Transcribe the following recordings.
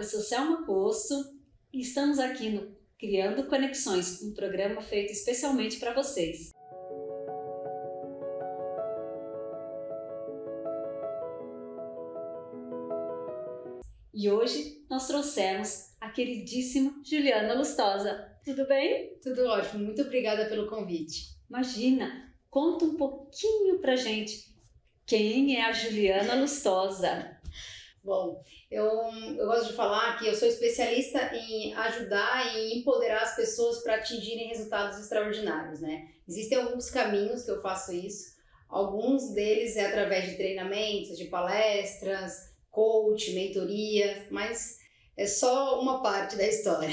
eu sou Selma Poço e estamos aqui no Criando Conexões, um programa feito especialmente para vocês. E hoje nós trouxemos a queridíssima Juliana Lustosa. Tudo bem? Tudo ótimo, muito obrigada pelo convite. Imagina, conta um pouquinho pra gente quem é a Juliana Lustosa. Bom, eu gosto de falar que eu sou especialista em ajudar e empoderar as pessoas para atingirem resultados extraordinários, né? Existem alguns caminhos que eu faço isso, alguns deles é através de treinamentos, de palestras, coach, mentoria, mas é só uma parte da história.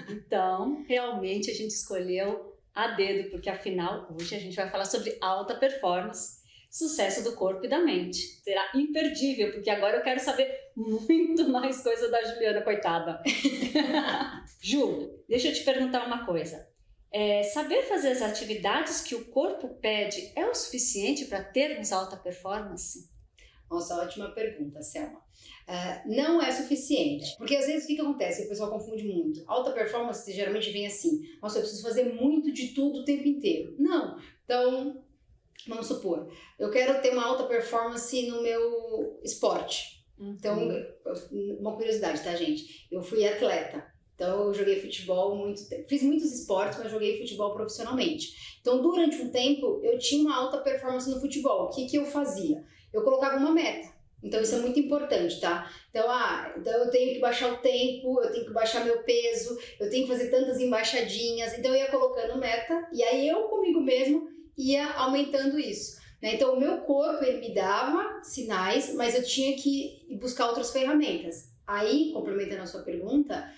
Então, realmente a gente escolheu a dedo, porque afinal, hoje a gente vai falar sobre alta performance, sucesso do corpo e da mente. Será imperdível, porque agora eu quero saber muito mais coisa da Juliana, coitada. Ju, deixa eu te perguntar uma coisa. Saber fazer as atividades que o corpo pede é o suficiente para termos alta performance? Nossa, ótima pergunta, Selma. Não é suficiente, porque às vezes o que acontece? O pessoal confunde muito. Alta performance geralmente vem assim: nossa, eu preciso fazer muito de tudo o tempo inteiro. Não. Então, vamos supor, eu quero ter uma alta performance no meu esporte. Então, uma curiosidade, tá, gente? Eu fui atleta. Então, eu joguei futebol muito tempo. Fiz muitos esportes, mas joguei futebol profissionalmente. Então, durante um tempo, eu tinha uma alta performance no futebol. O que eu fazia? Eu colocava uma meta. Então, isso é muito importante, tá? Então, eu tenho que baixar o tempo, eu tenho que baixar meu peso, eu tenho que fazer tantas embaixadinhas. Então, eu ia colocando meta e aí eu comigo mesmo ia aumentando isso. Né? Então, o meu corpo, ele me dava sinais, mas eu tinha que buscar outras ferramentas. Aí, complementando a sua pergunta,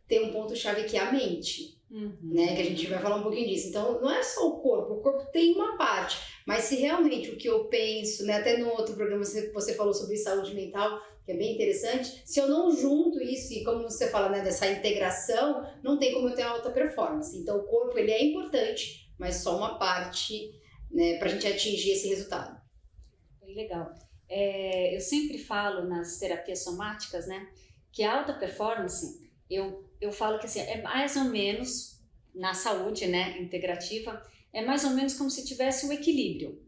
tem um ponto-chave que é a mente, né? Que a gente vai falar um pouquinho disso. Então, não é só o corpo tem uma parte, mas se realmente o que eu penso, né? Até no outro programa você falou sobre saúde mental, que é bem interessante, se eu não junto isso, e como você fala, né, dessa integração, não tem como eu ter alta performance. Então, o corpo, ele é importante, mas só uma parte, né, pra gente atingir esse resultado. Legal. Eu sempre falo nas terapias somáticas, né, que a alta performance, eu falo que assim, é mais ou menos, na saúde, né, integrativa, é mais ou menos como se tivesse um equilíbrio,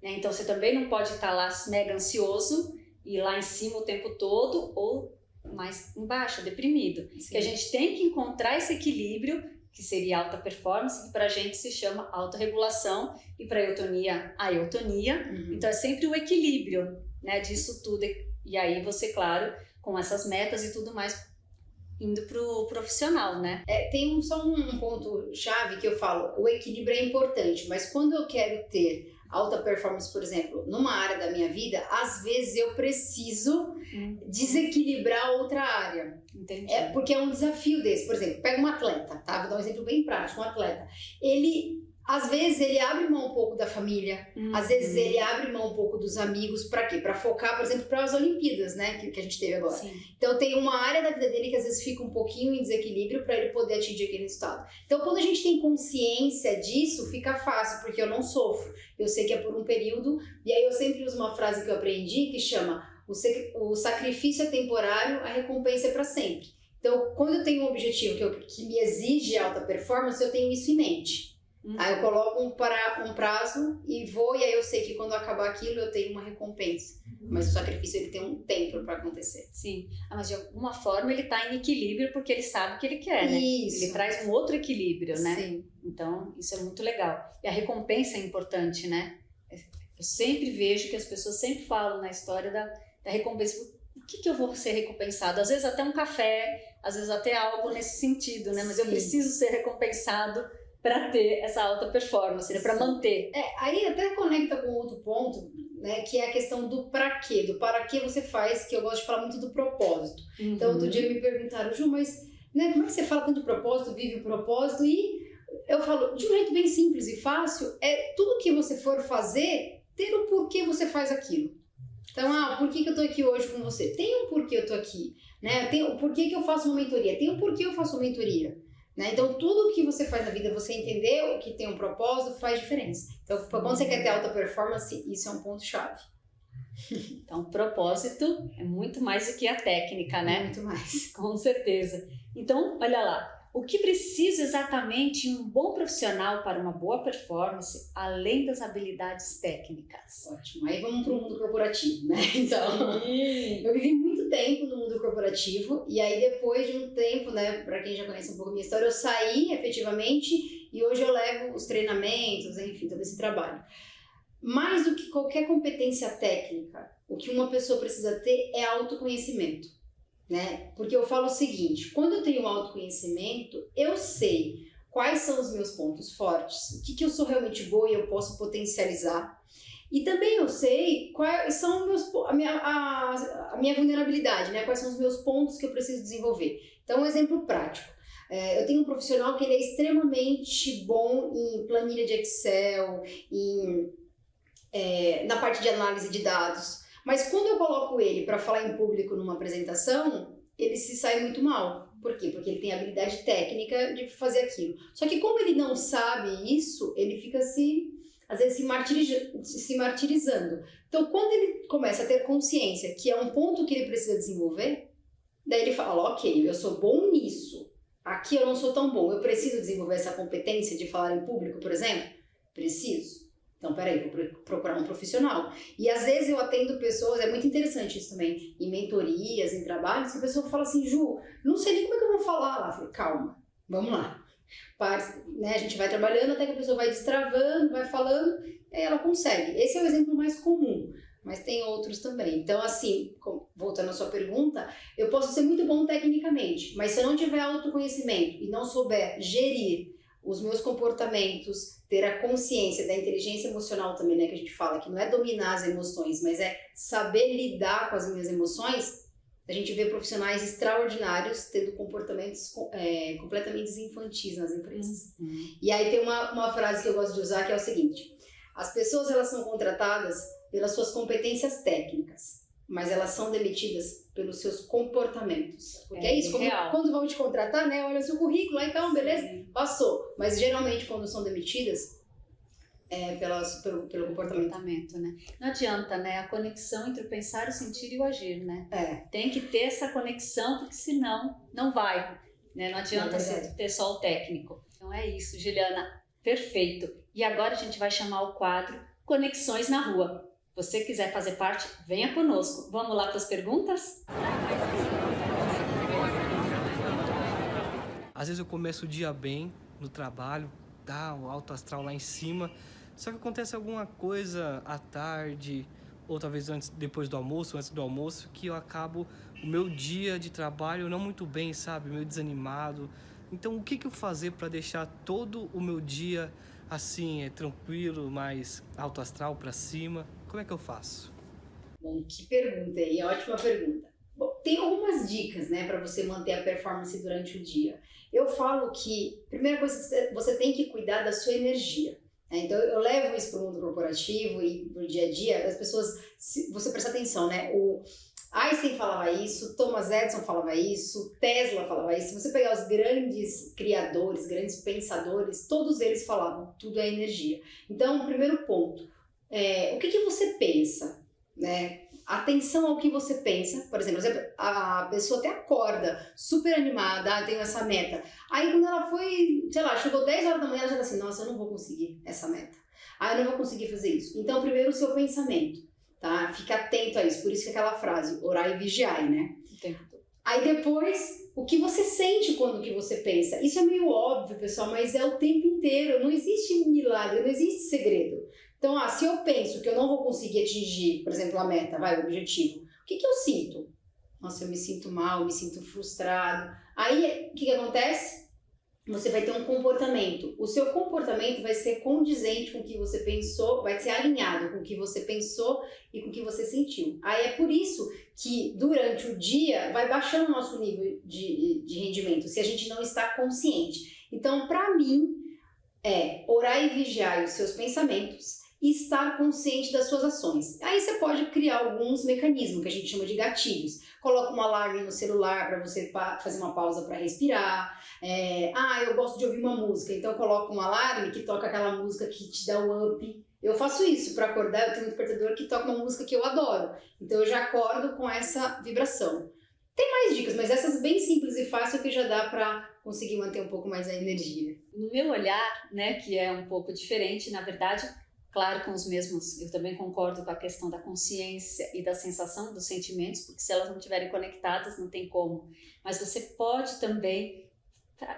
né? Então você também não pode estar lá mega ansioso e lá em cima o tempo todo ou mais embaixo, deprimido. Sim. Que a gente tem que encontrar esse equilíbrio, que seria alta performance, que pra gente se chama autorregulação e pra eutonia, a eutonia. Então é sempre o equilíbrio, né, disso tudo. E aí você, claro, com essas metas e tudo mais, indo pro profissional, né? Tem só um ponto-chave que eu falo, o equilíbrio é importante, mas quando eu quero ter alta performance, por exemplo, numa área da minha vida, às vezes eu preciso desequilibrar outra área. Entendi. Porque é um desafio desse. Por exemplo, pega um atleta, tá? Vou dar um exemplo bem prático. Um atleta, às vezes ele abre mão um pouco da família, às vezes ele abre mão um pouco dos amigos, pra quê? Pra focar, por exemplo, para as Olimpíadas, né, que a gente teve agora. Sim. Então tem uma área da vida dele que às vezes fica um pouquinho em desequilíbrio para ele poder atingir aquele resultado. Então quando a gente tem consciência disso, fica fácil, porque eu não sofro. Eu sei que é por um período, e aí eu sempre uso uma frase que eu aprendi que chama: o sacrifício é temporário, a recompensa é para sempre. Então quando eu tenho um objetivo que me exige alta performance, eu tenho isso em mente. Aí eu coloco um prazo e aí eu sei que quando acabar aquilo eu tenho uma recompensa. Mas o sacrifício, ele tem um tempo para acontecer. Sim, mas de alguma forma ele tá em equilíbrio porque ele sabe o que ele quer, né? Isso. Ele traz um outro equilíbrio, né? Sim. Então isso é muito legal. E a recompensa é importante, né? Eu sempre vejo que as pessoas sempre falam na história da recompensa. O que eu vou ser recompensado? Às vezes até um café, às vezes até algo nesse sentido, né? Mas eu preciso ser recompensado para ter essa alta performance, né? Para manter. Aí até conecta com outro ponto, né? Que é a questão do para quê, do para que você faz, que eu gosto de falar muito do propósito. Então, outro dia me perguntaram: Ju, mas né, como é que você fala tanto de propósito, vive o propósito? E eu falo, de um jeito bem simples e fácil, tudo que você for fazer, ter o porquê você faz aquilo. Então, por que eu tô aqui hoje com você? Tem um porquê eu tô aqui, né? Tem o porquê que eu faço uma mentoria, tem o porquê eu faço uma mentoria. Né? Então, tudo que você faz na vida, você entender que tem um propósito, faz diferença. Então, quando você quer ter alta performance, isso é um ponto-chave. Então, propósito é muito mais do que a técnica, né? Muito mais. Com certeza. Então, olha lá. O que precisa exatamente um bom profissional para uma boa performance, além das habilidades técnicas? Ótimo. Aí vamos para o mundo corporativo, né? Então, eu vivi muito tempo no mundo corporativo e aí depois de um tempo, né, para quem já conhece um pouco a minha história, eu saí efetivamente e hoje eu levo os treinamentos, enfim, todo esse trabalho. Mais do que qualquer competência técnica, o que uma pessoa precisa ter é autoconhecimento. Né? Porque eu falo o seguinte, quando eu tenho autoconhecimento, eu sei quais são os meus pontos fortes, o que eu sou realmente boa e eu posso potencializar. E também eu sei quais são a minha vulnerabilidade, né? Quais são os meus pontos que eu preciso desenvolver. Então, um exemplo prático. Eu tenho um profissional que ele é extremamente bom em planilha de Excel, na parte de análise de dados. Mas quando eu coloco ele para falar em público numa apresentação, ele se sai muito mal. Por quê? Porque ele tem habilidade técnica de fazer aquilo. Só que como ele não sabe isso, ele fica às vezes se martirizando. Então, quando ele começa a ter consciência que é um ponto que ele precisa desenvolver, daí ele fala, ok, eu sou bom nisso. Aqui eu não sou tão bom. Eu preciso desenvolver essa competência de falar em público, por exemplo? Preciso. Então, peraí, vou procurar um profissional. E às vezes eu atendo pessoas, é muito interessante isso também, em mentorias, em trabalhos, que a pessoa fala assim, Ju, não sei nem como é que eu vou falar lá. Eu falei, calma, vamos lá. Né, a gente vai trabalhando até que a pessoa vai destravando, vai falando, e aí ela consegue. Esse é o exemplo mais comum, mas tem outros também. Então, assim, voltando à sua pergunta, eu posso ser muito bom tecnicamente, mas se eu não tiver autoconhecimento e não souber gerir os meus comportamentos, ter a consciência da inteligência emocional também, né, que a gente fala, que não é dominar as emoções, mas é saber lidar com as minhas emoções, a gente vê profissionais extraordinários tendo comportamentos completamente infantis nas empresas. E aí tem uma frase que eu gosto de usar que é o seguinte, as pessoas elas são contratadas pelas suas competências técnicas, mas elas são demitidas pelos seus comportamentos. Porque é isso, quando vão te contratar, né? Olha o seu currículo, aí então, beleza, passou. Mas geralmente quando são demitidas, pelo comportamento. Né? Não adianta, né? A conexão entre o pensar, o sentir e o agir, né? É. Tem que ter essa conexão, porque senão não vai. Né? Não adianta ter só o técnico. Então é isso, Juliana. Perfeito. E agora a gente vai chamar o quadro Conexões na Rua. Você quiser fazer parte, venha conosco. Vamos lá para as perguntas? Às vezes eu começo o dia bem no trabalho, dá o alto astral lá em cima, só que acontece alguma coisa à tarde, ou talvez depois do almoço, antes do almoço, que eu acabo o meu dia de trabalho não muito bem, sabe? Meio desanimado. Então, o que eu fazer para deixar todo o meu dia assim, tranquilo, mais alto astral para cima? Como é que eu faço? Bom, que pergunta aí, ótima pergunta. Bom, tem algumas dicas, né, para você manter a performance durante o dia. Eu falo que, primeira coisa, você tem que cuidar da sua energia. Né? Então, eu levo isso para o mundo corporativo e para o dia a dia. As pessoas, você presta atenção, né? O Einstein falava isso, Thomas Edison falava isso, Tesla falava isso. Se você pegar os grandes criadores, grandes pensadores, todos eles falavam, tudo é energia. Então, o primeiro ponto, o que você pensa, né? Atenção ao que você pensa. Por exemplo, a pessoa até acorda super animada, tenho essa meta. Aí quando ela foi, sei lá, chegou 10 horas da manhã, ela já tá assim, nossa, eu não vou conseguir essa meta. Eu não vou conseguir fazer isso. Então, primeiro o seu pensamento, tá? Fica atento a isso. Por isso que aquela frase, orai e vigiai, né? O tempo todo. Aí depois, o que você sente quando que você pensa. Isso é meio óbvio, pessoal, mas é o tempo inteiro. Não existe milagre, não existe segredo. Então, se eu penso que eu não vou conseguir atingir, por exemplo, a meta, o objetivo, o que eu sinto? Nossa, eu me sinto mal, eu me sinto frustrado. Aí, o que acontece? Você vai ter um comportamento. O seu comportamento vai ser condizente com o que você pensou, vai ser alinhado com o que você pensou e com o que você sentiu. Aí é por isso que, durante o dia, vai baixando o nosso nível de rendimento, se a gente não está consciente. Então, para mim, orar e vigiar os seus pensamentos e estar consciente das suas ações. Aí você pode criar alguns mecanismos que a gente chama de gatilhos. Coloca um alarme no celular para você fazer uma pausa para respirar. Eu gosto de ouvir uma música, então coloca um alarme que toca aquela música que te dá o up Eu faço isso para acordar. Eu tenho um despertador que toca uma música que eu adoro. Então eu já acordo com essa vibração. Tem mais dicas, mas essas bem simples e fáceis que já dá para conseguir manter um pouco mais a energia. No meu olhar, né, que é um pouco diferente, na verdade, claro, com os mesmos, eu também concordo com a questão da consciência e da sensação dos sentimentos, porque se elas não estiverem conectadas, não tem como. Mas você pode também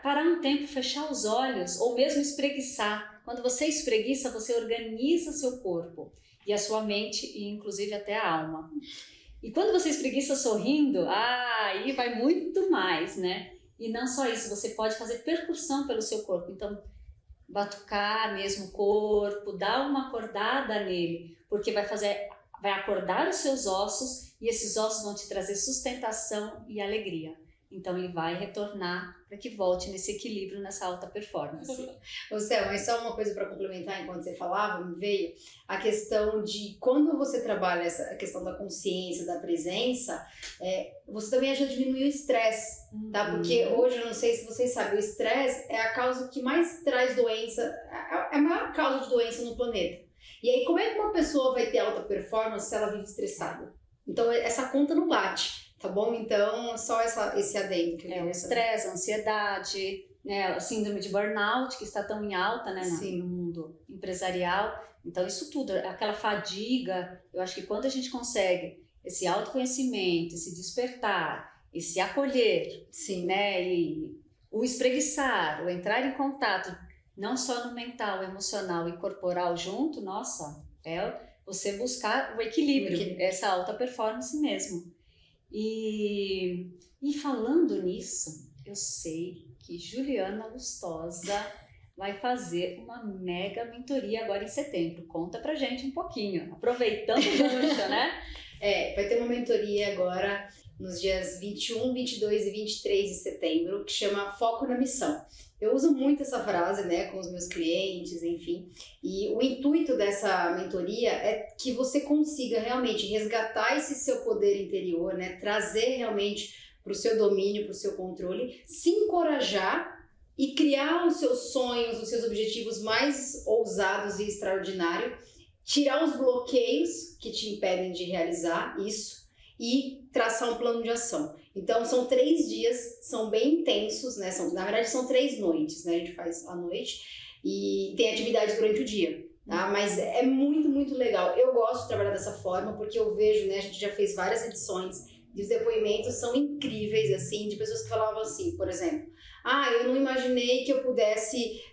parar um tempo, fechar os olhos, ou mesmo espreguiçar. Quando você espreguiça, você organiza seu corpo e a sua mente, e inclusive até a alma. E quando você espreguiça sorrindo, aí vai muito mais, né? E não só isso, você pode fazer percussão pelo seu corpo. Então, batucar mesmo o corpo, dar uma acordada nele, porque vai acordar os seus ossos e esses ossos vão te trazer sustentação e alegria. Então ele vai retornar para que volte nesse equilíbrio, nessa alta performance. Ô Céu, mas só uma coisa para complementar enquanto você falava, me veio a questão de quando você trabalha essa questão da consciência, da presença, você também ajuda a diminuir o estresse, tá? Porque hoje, eu não sei se vocês sabem, o estresse é a causa que mais traz doença, é a maior causa de doença no planeta. E aí, como é que uma pessoa vai ter alta performance se ela vive estressada? Então, essa conta não bate. Tá bom? Então, só esse adendo que eu o estresse, a ansiedade, né, a síndrome de burnout, que está tão em alta, né, no mundo empresarial. Então, isso tudo, aquela fadiga, eu acho que quando a gente consegue esse autoconhecimento, esse despertar, esse acolher, sim, né, e o espreguiçar, o entrar em contato, não só no mental, emocional e corporal junto, nossa, é você buscar o equilíbrio, essa alta performance mesmo. E falando nisso, eu sei que Juliana Lustosa vai fazer uma mega mentoria agora em setembro. Conta pra gente um pouquinho, aproveitando o gancho, né? Vai ter uma mentoria agora nos dias 21, 22 e 23 de setembro, que chama Foco na Missão. Eu uso muito essa frase, né, com os meus clientes, enfim, e o intuito dessa mentoria é que você consiga realmente resgatar esse seu poder interior, né, trazer realmente para o seu domínio, para o seu controle, se encorajar e criar os seus sonhos, os seus objetivos mais ousados e extraordinários, tirar os bloqueios que te impedem de realizar isso e traçar um plano de ação. Então, são 3 dias, são bem intensos, né? Na verdade, são 3 noites, né? A gente faz à noite e tem atividades durante o dia, tá? Mas é muito, muito legal. Eu gosto de trabalhar dessa forma porque eu vejo, né? A gente já fez várias edições e os depoimentos são incríveis, assim, de pessoas que falavam assim, por exemplo, eu não imaginei que eu pudesse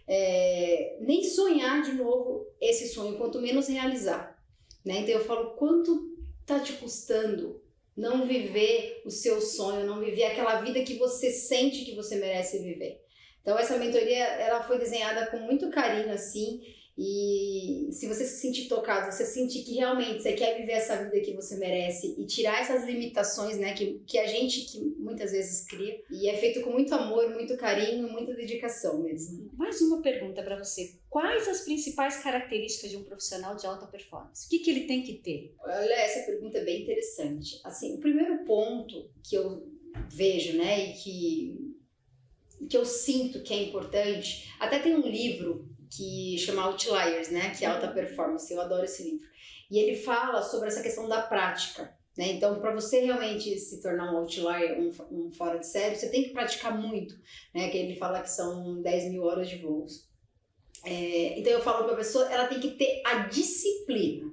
nem sonhar de novo esse sonho, quanto menos realizar, né? Então, eu falo, quanto tá te custando não viver o seu sonho, não viver aquela vida que você sente que você merece viver. Então essa mentoria, ela foi desenhada com muito carinho, assim, e se você se sentir tocado, você sentir que realmente você quer viver essa vida que você merece e tirar essas limitações, né, que a gente que muitas vezes cria, e é feito com muito amor, muito carinho, muita dedicação mesmo. Mais uma pergunta para você. Quais as principais características de um profissional de alta performance? O que ele tem que ter? Olha, essa pergunta é bem interessante. Assim, o primeiro ponto que eu vejo, né, e que eu sinto que é importante, até tem um livro que chama Outliers, né, que é alta performance, eu adoro esse livro. E ele fala sobre essa questão da prática, né? Então, para você realmente se tornar um outlier, um fora de série, você tem que praticar muito, né? Que ele fala que são 10.000 horas de voos. Então eu falo para a pessoa, ela tem que ter a disciplina.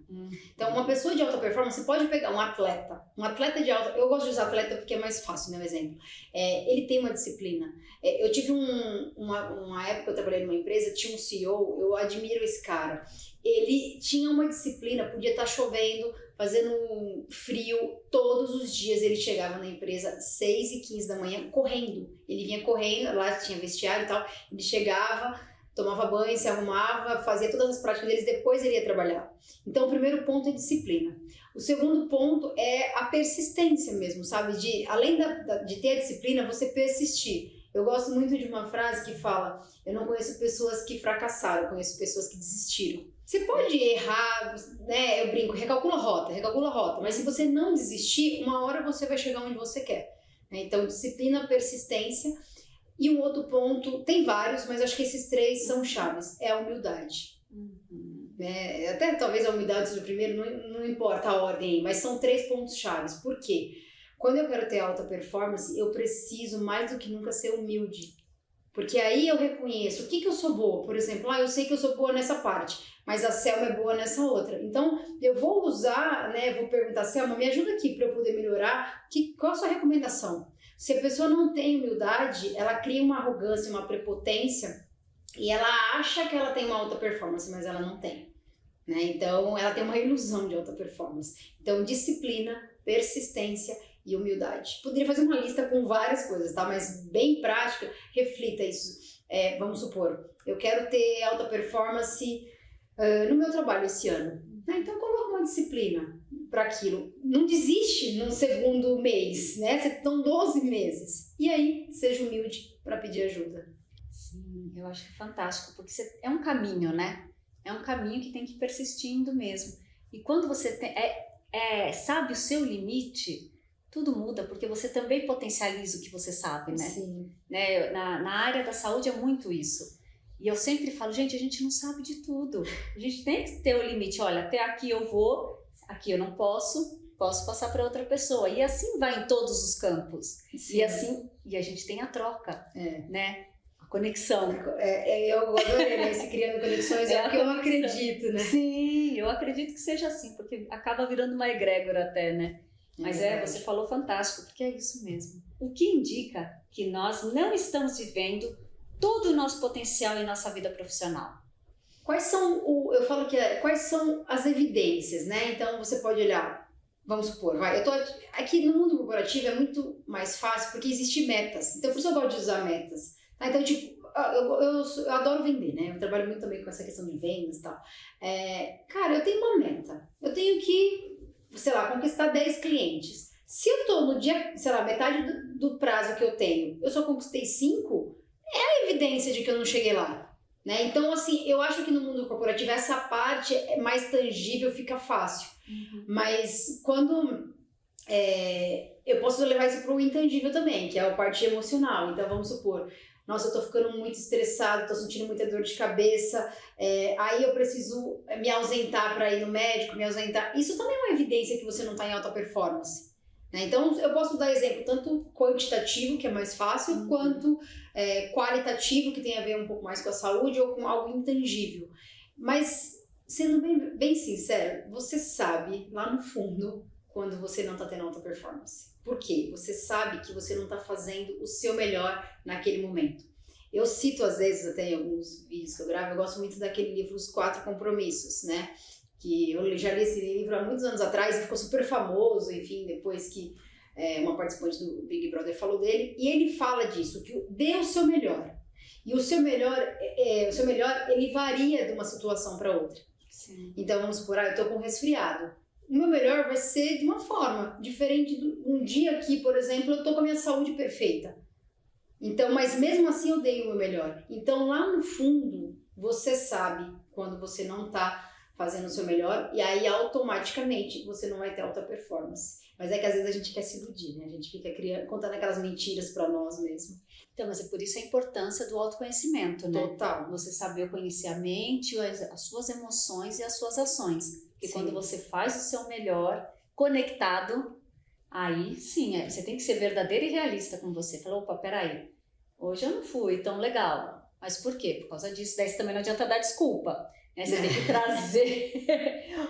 Então uma pessoa de alta performance pode pegar um atleta de alta, eu gosto de usar atleta porque é mais fácil, né, um exemplo. Ele tem uma disciplina. Eu tive uma época que eu trabalhei numa empresa, tinha um CEO, eu admiro esse cara. Ele tinha uma disciplina, podia estar chovendo, fazendo frio, todos os dias ele chegava na empresa 6h15 da manhã correndo. Ele vinha correndo, lá tinha vestiário e tal, ele chegava, tomava banho, se arrumava, fazia todas as práticas deles, depois ele ia trabalhar. Então, o primeiro ponto é disciplina. O segundo ponto é a persistência mesmo, sabe? Além de ter a disciplina, você persistir. Eu gosto muito de uma frase que fala, eu não conheço pessoas que fracassaram, eu conheço pessoas que desistiram. Você pode errar, né? Eu brinco, recalcula a rota, mas se você não desistir, uma hora você vai chegar onde você quer. Então, disciplina, persistência. E um outro ponto, tem vários, mas acho que esses 3 são chaves, é a humildade. né? Até talvez a humildade seja o primeiro, não importa a ordem, mas são 3 pontos chaves. Por quê? Quando eu quero ter alta performance, eu preciso mais do que nunca ser humilde. Porque aí eu reconheço o que eu sou boa. Por exemplo, eu sei que eu sou boa nessa parte, mas a Selma é boa nessa outra. Então, eu vou usar, né? Vou perguntar, Selma, me ajuda aqui para eu poder melhorar. Qual a sua recomendação? Se a pessoa não tem humildade, ela cria uma arrogância, uma prepotência e ela acha que ela tem uma alta performance, mas ela não tem. Né? Então, ela tem uma ilusão de alta performance. Então, disciplina, persistência e humildade. Poderia fazer uma lista com várias coisas, tá? Mas bem prática, reflita isso. Vamos supor, eu quero ter alta performance no meu trabalho esse ano. Então, coloca uma disciplina para aquilo. Não desiste no segundo mês, né? São 12 meses. E aí, seja humilde para pedir ajuda. Sim, eu acho que é fantástico, porque é um caminho, né? É um caminho que tem que ir persistindo mesmo. E quando você sabe o seu limite, tudo muda, porque você também potencializa o que você sabe, né? Sim. Né? Na área da saúde é muito isso. E eu sempre falo, gente, a gente não sabe de tudo. A gente tem que ter o limite. Olha, até aqui eu vou, aqui eu não posso passar para outra pessoa. E assim vai em todos os campos. Sim. E a gente tem a troca, né? A conexão. Eu adorei, né? Esse criando conexões, é o que eu acredito, né? Sim, eu acredito que seja assim, porque acaba virando uma egrégora até, né? Mas você falou fantástico, porque é isso mesmo. O que indica que nós não estamos vivendo todo o nosso potencial em nossa vida profissional? Quais são quais são as evidências, né? Então você pode olhar, vamos supor, aqui no mundo corporativo é muito mais fácil porque existem metas. Então por isso eu gosto de usar metas. Tá? Então tipo, eu adoro vender, né? Eu trabalho muito também com essa questão de vendas e tal. Cara, eu tenho uma meta. Eu tenho que, sei lá, conquistar 10 clientes. Se eu tô no dia, sei lá, metade do prazo que eu tenho, eu só conquistei 5, é a evidência de que eu não cheguei lá. Né? Então, assim, eu acho que no mundo corporativo essa parte é mais tangível, fica fácil. Uhum. Mas quando eu posso levar isso para o intangível também, que é a parte emocional. Então, vamos supor, nossa, eu tô ficando muito estressado, tô sentindo muita dor de cabeça, aí eu preciso me ausentar para ir no médico, me ausentar. Isso também é uma evidência que você não está em alta performance. Né? Então, eu posso dar exemplo tanto quantitativo, que é mais fácil, quanto qualitativo, que tem a ver um pouco mais com a saúde ou com algo intangível. Mas, sendo bem sincero, você sabe lá no fundo quando você não está tendo alta performance. Por quê? Você sabe que você não está fazendo o seu melhor naquele momento. Eu cito às vezes, até em alguns vídeos que eu gravo, eu gosto muito daquele livro Os 4 Compromissos, né? Que eu já li esse livro há muitos anos atrás e ficou super famoso, enfim, depois que uma participante do Big Brother falou dele, e ele fala disso, que dê o seu melhor. E o seu melhor, ele varia de uma situação para outra. Sim. Então, vamos supor, eu tô com um resfriado. O meu melhor vai ser de uma forma diferente. Um dia aqui, por exemplo, eu tô com a minha saúde perfeita. Então, mas mesmo assim eu dei o meu melhor. Então, lá no fundo, você sabe quando você não tá fazendo o seu melhor, e aí automaticamente você não vai ter alta performance. Mas é que às vezes a gente quer se iludir, né? A gente fica contando aquelas mentiras para nós mesmo. Então, mas é por isso a importância do autoconhecimento, né? Total. Você saber conhecer a mente, as suas emoções e as suas ações. Porque Sim. quando você faz o seu melhor, conectado, aí sim, você tem que ser verdadeiro e realista com você. Fala, opa, peraí, hoje eu não fui tão legal. Mas por quê? Por causa disso, daí também não adianta dar desculpa. Né? Você tem que trazer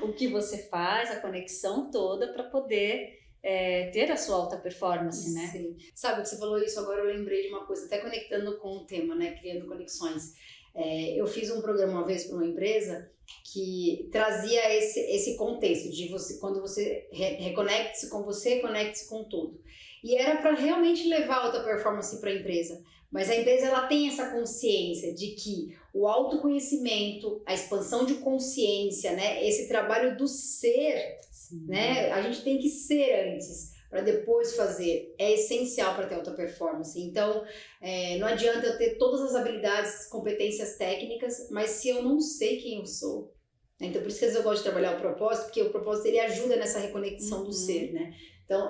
o que você faz, a conexão toda para poder ter a sua alta performance, né? Sim. Sabe, que você falou isso, agora eu lembrei de uma coisa, até conectando com o tema, né? Criando conexões. Eu fiz um programa uma vez para uma empresa que trazia esse contexto de você, quando você reconecte-se com você, conecte-se com tudo. E era para realmente levar alta performance para a empresa. Mas a empresa ela tem essa consciência de que o autoconhecimento, a expansão de consciência, né, esse trabalho do ser, né, a gente tem que ser antes para depois fazer, é essencial para ter alta performance. Então, não adianta eu ter todas as habilidades, competências técnicas, mas se eu não sei quem eu sou. Né? Então, por isso que às vezes eu gosto de trabalhar o propósito, porque o propósito ele ajuda nessa reconexão do ser, né? Então,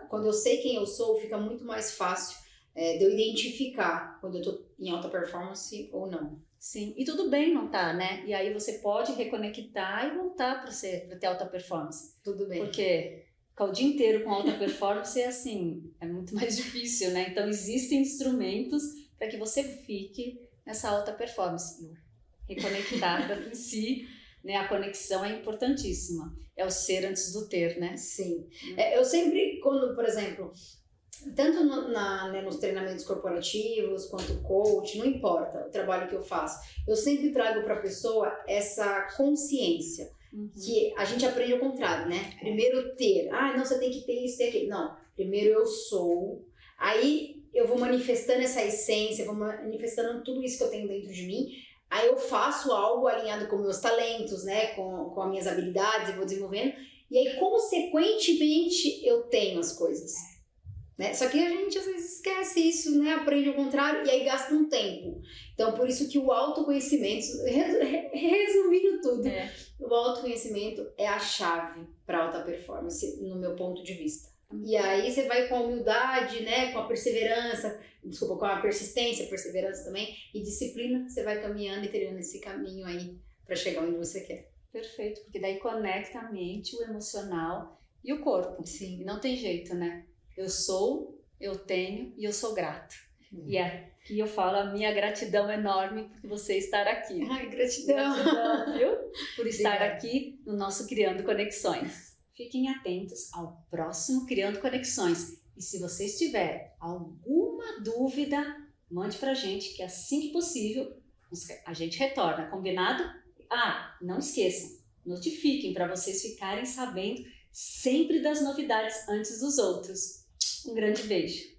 quando eu sei quem eu sou, fica muito mais fácil de eu identificar quando eu estou em alta performance ou não. Sim, e tudo bem não tá, né? E aí você pode reconectar e voltar para ter alta performance. Tudo bem. Porque ficar o dia inteiro com alta performance é assim, é muito mais difícil, né? Então existem instrumentos para que você fique nessa alta performance. Reconectar em si, né? A conexão é importantíssima. É o ser antes do ter, né? Sim. Eu sempre, quando, por exemplo, tanto nos treinamentos corporativos quanto coach, não importa o trabalho que eu faço, eu sempre trago para a pessoa essa consciência. Que a gente aprende ao contrário, né? Primeiro ter, não, você tem que ter isso, ter aquilo. Não, primeiro eu sou, aí eu vou manifestando essa essência, vou manifestando tudo isso que eu tenho dentro de mim, aí eu faço algo alinhado com meus talentos, né? Com as minhas habilidades e vou desenvolvendo, e aí consequentemente eu tenho as coisas. Né? Só que a gente às vezes esquece isso, né? Aprende ao contrário e aí gasta um tempo. Então, por isso que o autoconhecimento, resumindo tudo, o autoconhecimento é a chave para alta performance, no meu ponto de vista. E aí você vai com a humildade, né? Com a perseverança, com a persistência, perseverança também, e disciplina, você vai caminhando e trilhando esse caminho aí para chegar onde você quer. Perfeito, porque daí conecta a mente, o emocional e o corpo. Sim. E não tem jeito, né? Eu sou, eu tenho e eu sou grato. E aqui eu falo a minha gratidão enorme por você estar aqui. Ai, gratidão. Gratidão, viu? Por estar aqui no nosso Criando Conexões. Fiquem atentos ao próximo Criando Conexões. E se você tiver alguma dúvida, mande pra gente que assim que possível a gente retorna. Combinado? Não esqueçam, notifiquem para vocês ficarem sabendo sempre das novidades antes dos outros. Um grande beijo!